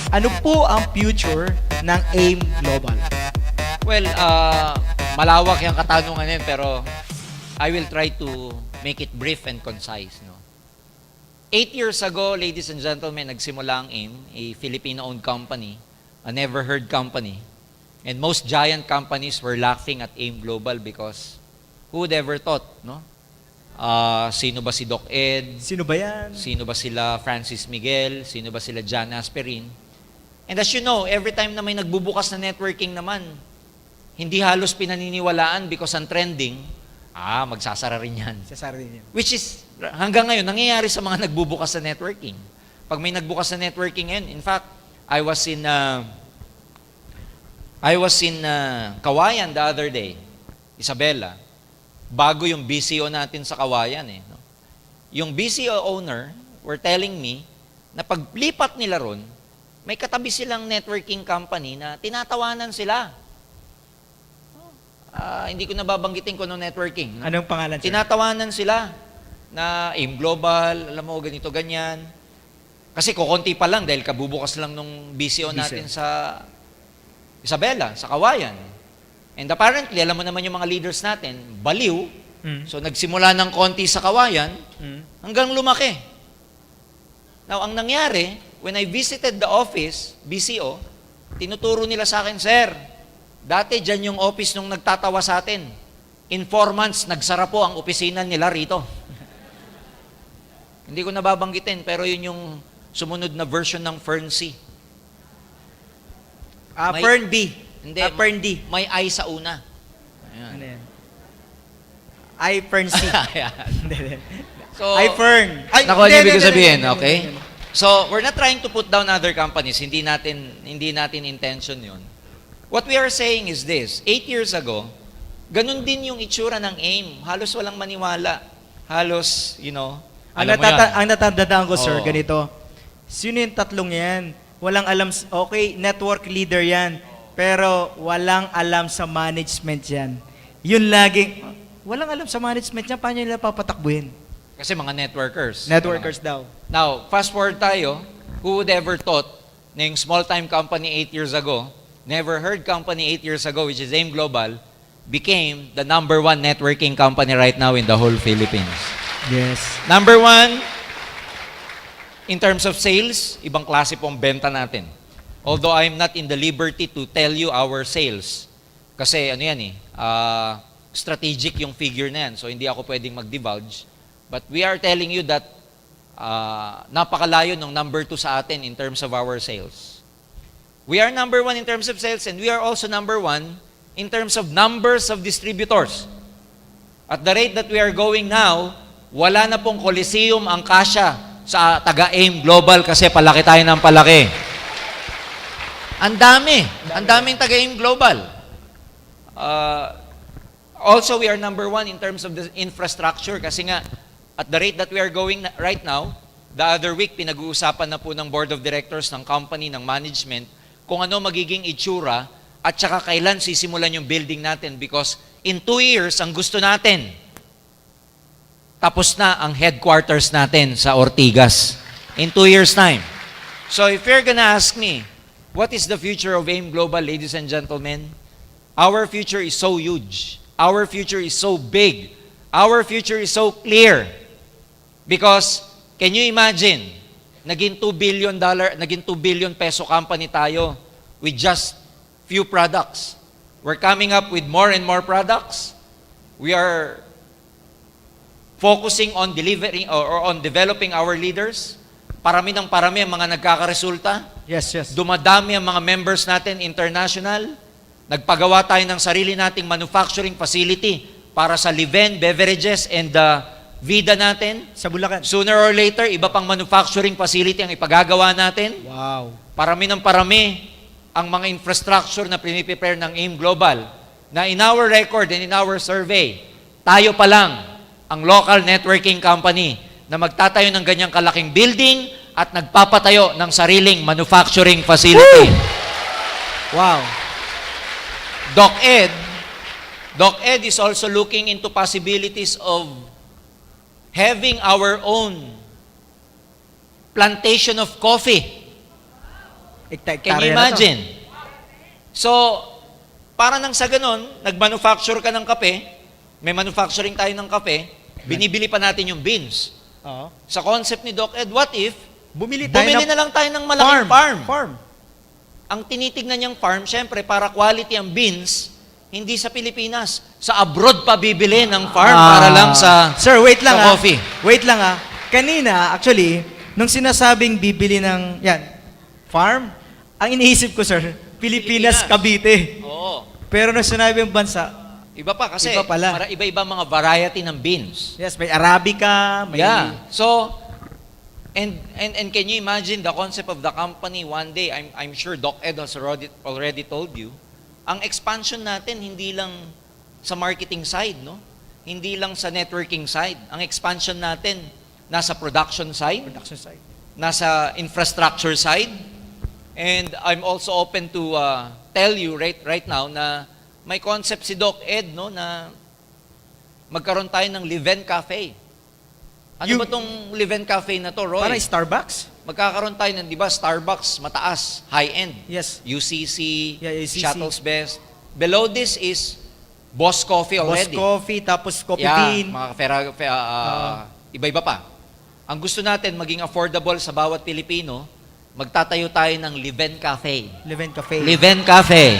Ano po ang future ng AIM Global? Well, malawak yung katanungan yan, pero I will try to make it brief and concise. No? 8 years ago, ladies and gentlemen, nagsimula ang AIM, a Filipino-owned company, a never-heard company. And most giant companies were laughing at AIM Global because who would ever thought, no? Sino ba si Doc Ed? Sino ba yan? Sino ba sila Francis Miguel? Sino ba sila John Asperin? And as you know, every time na may nagbubukas na networking naman, hindi halos pinaniniwalaan because ang trending, magsasara rin yan. Sa sarili niya. Which is, hanggang ngayon, nangyayari sa mga nagbubukas sa networking. Pag may nagbukas sa networking ngayon, in fact, I was in Kawayan the other day, Isabela, bago yung BCO natin sa Kawayan. No? Yung BCO owner were telling me na paglipat nila ron, may katabi silang networking company na tinatawanan sila. Hindi ko nababanggitin ko no networking. No? Anong pangalan sir? Tinatawanan sila na AIM Global, alam mo, ganito, ganyan. Kasi kukunti pa lang dahil kabubukas lang nung BCO natin sa Isabela, sa Kawayan. And apparently, alam mo naman yung mga leaders natin, baliw. So nagsimula ng konti sa Kawayan hanggang lumaki. Now, ang nangyari, when I visited the office, BCO, tinuturo nila sa akin, Sir, dati dyan yung office nung nagtatawa sa atin. In 4 months, nagsara po ang opisina nila rito. Hindi ko nababanggitin, pero yun yung sumunod na version ng Fern C. Fern B. Hindi, Fern D. may I sa una. Ayan. Ano yan? Fern C. Ayan. So, Fern. nakuha niyo ibig sabihin, okay? So, we're not trying to put down other companies. Hindi natin intention yun. What we are saying is this, 8 years ago, ganun din yung itsura ng AIM. Halos walang maniwala. Halos, Ang natatandaan ko, sir, Oo. ganito. Sino yung tatlong yan? Walang alam, okay, network leader yan. Pero walang alam sa management yan. Yun laging, walang alam sa management yan, paano nila papatakbuhin? Kasi mga networkers. Networkers daw. Now, fast forward tayo, who would ever thought na yung small-time company 8 years ago, never heard company 8 years ago, which is AIM Global, became the #1 networking company right now in the whole Philippines. Yes. #1, in terms of sales, ibang klase pong benta natin. Although I'm not in the liberty to tell you our sales. Kasi strategic yung figure na yan. So hindi ako pwedeng mag-divulge. But we are telling you that napakalayo ng #2 sa atin in terms of our sales. We are #1 in terms of sales and we are also #1 in terms of numbers of distributors. At the rate that we are going now, wala na pong Coliseum ang kasya sa taga-AIM Global kasi palaki tayo ng palaki. Ang daming taga-AIM Global. Also, we are #1 in terms of the infrastructure kasi nga, at the rate that we are going right now, the other week, pinag-uusapan na po ng board of directors ng company, ng management, kung ano magiging itsura at saka kailan sisimulan yung building natin because in 2 years, ang gusto natin, tapos na ang headquarters natin sa Ortigas. In 2 years' time. So if you're gonna ask me, what is the future of AIM Global, ladies and gentlemen? Our future is so huge. Our future is so big. Our future is so clear. Because, can you imagine, naging $2 billion peso company tayo with just few products. We're coming up with more and more products. We are focusing on delivering or on developing our leaders. Parami ng parami ang mga nagkakaresulta. Yes. Dumadami ang mga members natin international. Nagpagawa tayo ng sarili nating manufacturing facility para sa Liven, beverages, and Vida natin. Sa Bulacan. Sooner or later, iba pang manufacturing facility ang ipagagawa natin. Wow. Parami ng parami ang mga infrastructure na piniprepare ng AIM Global na in our record and in our survey, tayo pa lang ang local networking company na magtatayo ng ganyang kalaking building at nagpapatayo ng sariling manufacturing facility. Wow. Doc Ed is also looking into possibilities of having our own plantation of coffee. Can you imagine? So, para nang sa ganun, nag-manufacture ka ng kape, may manufacturing tayo ng kape, binibili pa natin yung beans. Oo. Sa concept ni Doc Ed, what if, Bumili na lang tayo ng malaking farm. Farm. Ang tinitignan niyang farm, syempre, para quality ang beans, hindi sa Pilipinas. Sa abroad pa bibili ng farm para lang sa Sir, wait lang sa coffee. Wait lang Kanina, actually, nung sinasabing bibili ng, farm, ang iniisip ko, sir, Pilipinas, Cavite. Oo. Pero nung sinabi yung bansa, Iba pa kasi Iba pala. iba-iba mga variety ng beans. yes, may Arabica, may... Yeah. So, and can you imagine the concept of the company one day? I'm sure Doc Ed has already told you. Ang expansion natin hindi lang sa marketing side, no? Hindi lang sa networking side. Ang expansion natin nasa production side, Production side. nasa infrastructure side. And I'm also open to tell you right now na may concept si Doc Ed, no, na magkaroon tayo ng live-in cafe. Ano ba tong live-in cafe na to, Roy? Parang Starbucks? Magkakaroon tayo ng, di ba, Starbucks, mataas, high-end. Yes. UCC, Yeah, UCC. Shuttles Best. Below this is Boss Coffee Boss already. Coffee, tapos Coffee Yeah, Bean. mga iba-iba pa. Ang gusto natin, maging affordable sa bawat Pilipino, magtatayo tayo ng live-in cafe. Live-in Cafe. Live-in cafe.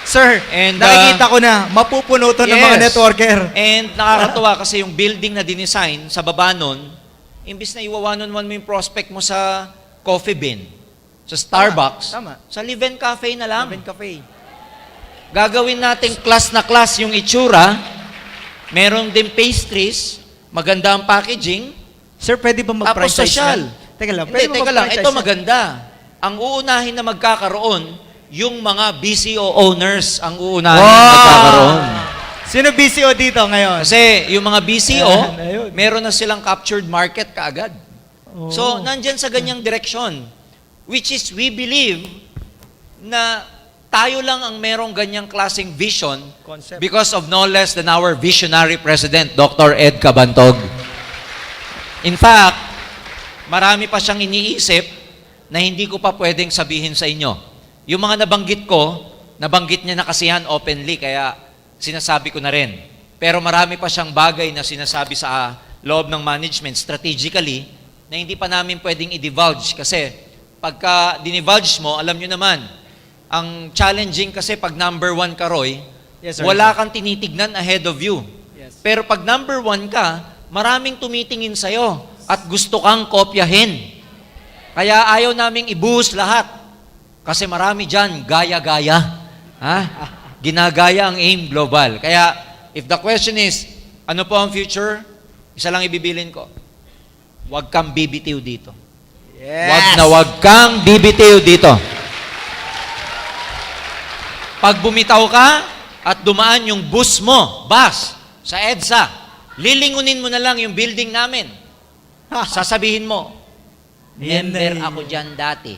Sir, And, nakikita ko na, mapupuno to ng mga Yes. networker. And nakakatuwa kasi yung building na dinesign sa baba nun, imbis na iwa-one-on-one mo yung prospect mo sa Coffee Bean, sa Starbucks, Tama. sa live-in cafe na lang. Live-in Cafe. Gagawin nating class na class yung itsura, meron din pastries, maganda ang packaging, Sir, pwede ba tapos mag-franchise social. yan? Teka lang, Hindi, ba teka lang, mag-franchise ito yan? maganda. Ang uunahin na magkakaroon, yung mga BCO owners ang uunahin na magkakaroon. Sino BCO dito ngayon? Kasi yung mga BCO, Ayun. meron na silang captured market kaagad. Oh. So, nandyan sa ganyang direksyon. Which is, we believe na tayo lang ang merong ganyang klaseng vision Concept. because of no less than our visionary President, Dr. Ed Cabantog. In fact, marami pa siyang iniisip na hindi ko pa pwedeng sabihin sa inyo. Yung mga nabanggit ko, nabanggit niya na kasi yan openly, kaya sinasabi ko na rin. Pero marami pa siyang bagay na sinasabi sa loob ng management strategically na hindi pa namin pwedeng i-divulge kasi pagka dinivulge mo, alam nyo naman, ang challenging kasi pag number one ka, Roy, Yes, sir. wala kang tinitignan ahead of you. Yes. Pero pag number one ka, maraming tumitingin sa'yo at gusto kang kopyahin. Kaya ayaw naming ibuhos lahat. Kasi marami dyan, gaya-gaya. Ha? Ginagaya ang AIM Global. Kaya, if the question is, ano po ang future? Isa lang ibibilin ko. Huwag kang bibitiw dito. Yes. Huwag kang bibitiw dito. Pag bumitaw ka at dumaan yung bus mo, sa EDSA, lilingunin mo na lang yung building namin. Sasabihin mo, Yan na member yun. ako dyan dati.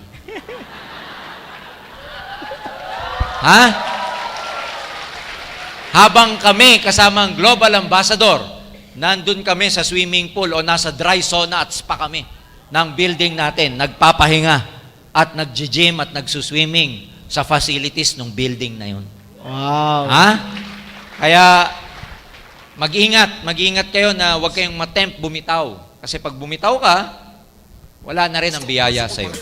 Ha? Habang kami kasama ang Global Ambassador, nandun kami sa swimming pool o nasa dry sauna at spa kami ng building natin, nagpapahinga at nag-gym at nagsuswimming sa facilities ng building na yun. Wow. Ha? Kaya mag-ingat kayo na huwag kayong matempt bumitaw. Kasi pag bumitaw ka, wala na rin ang biyaya sa'yo.